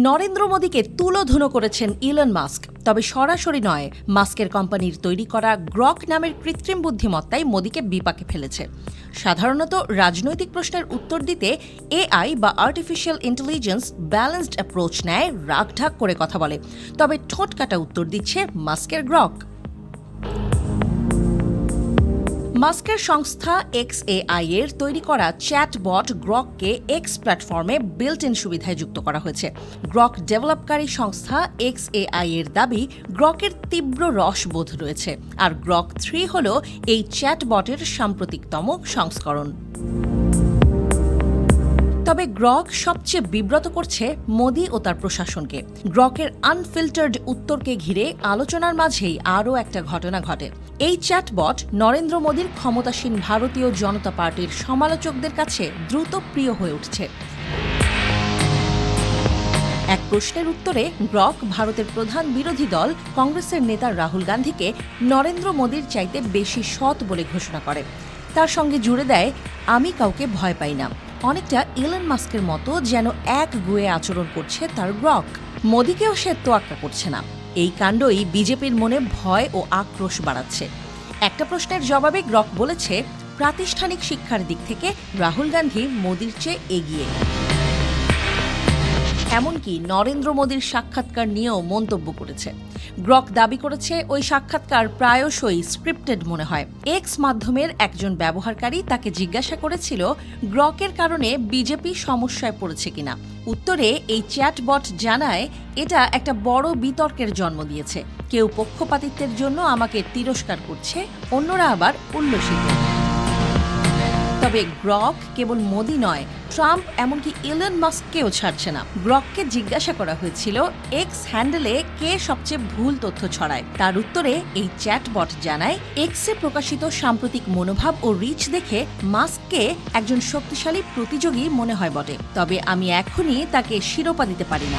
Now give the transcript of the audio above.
নরেন্দ্র মোদীকে তুলোধুনো করেছেন Elon Musk, তবে সরাসরি নয়। মাস্কের কোম্পানির তৈরি করা গ্রক নামের কৃত্রিম বুদ্ধিমত্তাই মোদীকে বিপাকে ফেলেছে। সাধারণত রাজনৈতিক প্রশ্নের উত্তর দিতে এআই বা আর্টিফিশিয়াল ইন্টেলিজেন্স ব্যালেন্সড অ্যাপ্রোচ নেয়, রাগঢাক করে কথা বলে। তবে ঠোঁটকাটা উত্তর দিচ্ছে মাস্কের গ্রক। মাস্কের সংস্থা XAI এর তৈরি করা চ্যাটবট গ্রককে এক্স প্ল্যাটফর্মে বিল্ট ইন সুবিধায় যুক্ত করা হয়েছে। গ্রক ডেভেলপকারী সংস্থা XAI এর দাবি, গ্রকের তীব্র রসবোধ রয়েছে, আর গ্রক 3 হল এই চ্যাটবটের সাম্প্রতিকতম সংস্করণ। তবে গ্রক সবচেয়ে বিব্রত করছে মোদি ও তার প্রশাসনকে। গ্রকের আনফিল্টার্ড উত্তরকে ঘিরে আলোচনার মাঝেই আরও একটা ঘটনা ঘটে। এই চ্যাটবট নরেন্দ্র মোদীর ক্ষমতাসীন ভারতীয় জনতা পার্টির সমালোচকদের কাছে দ্রুত প্রিয় হয়ে উঠছে। এক প্রশ্নের উত্তরে গ্রক ভারতের প্রধান বিরোধী দল কংগ্রেসের নেতা রাহুল গান্ধীকে নরেন্দ্র মোদীর চাইতে বেশি সৎ বলে ঘোষণা করে। তার সঙ্গে জুড়ে দেয়, আমি কাউকে ভয় পাই না। অনেকটা ইলন মাস্কের মতো যেন এক গুয়ে আচরণ করছে তার গ্রক। মোদীকেও সে তোয়াক্কা করছে না। এই কাণ্ডই বিজেপির মনে ভয় ও আক্রোশ বাড়াচ্ছে। একটা প্রশ্নের জবাবে গ্রক বলেছে, প্রাতিষ্ঠানিক শিক্ষার দিক থেকে রাহুল গান্ধী মোদীর চেয়ে এগিয়ে। এমনকি নরেন্দ্র মোদীর সাক্ষাৎকার নিয়েও মন্তব্য করেছে। গ্রক দাবি করেছে, ওই সাক্ষাৎকার প্রায়শই স্ক্রিপ্টেড মনে হয়। এক্স মাধ্যমের একজন ব্যবহারকারী তাকে জিজ্ঞাসা করেছিল, গ্রকের কারণে বিজেপি সমস্যায় পড়েছে কিনা। উত্তরে এই চ্যাটবট জানায়, এটা একটা বড় বিতর্কের জন্ম দিয়েছে। কেউ পক্ষপাতিত্বের জন্য আমাকে তিরস্কার করছে, অন্যরা আবার উল্লসিত। তবে গ্রক কেবল মোদি নয়, ট্রাম্প এমনকি ইলন মাস্ককেও ছাড়ছে না। গ্রককে জিজ্ঞাসা করা হয়েছিল, এক্স হ্যান্ডেলে কে সবচেয়ে ভুল তথ্য ছড়ায়। তার উত্তরে এই চ্যাটবট জানায়, এক্সে প্রকাশিত সাম্প্রতিক মনোভাব ও রিচ দেখে মাস্ককে একজন শক্তিশালী প্রতিযোগী মনে হয় বটে, তবে আমি এখনই তাকে শিরোপা দিতে পারি না।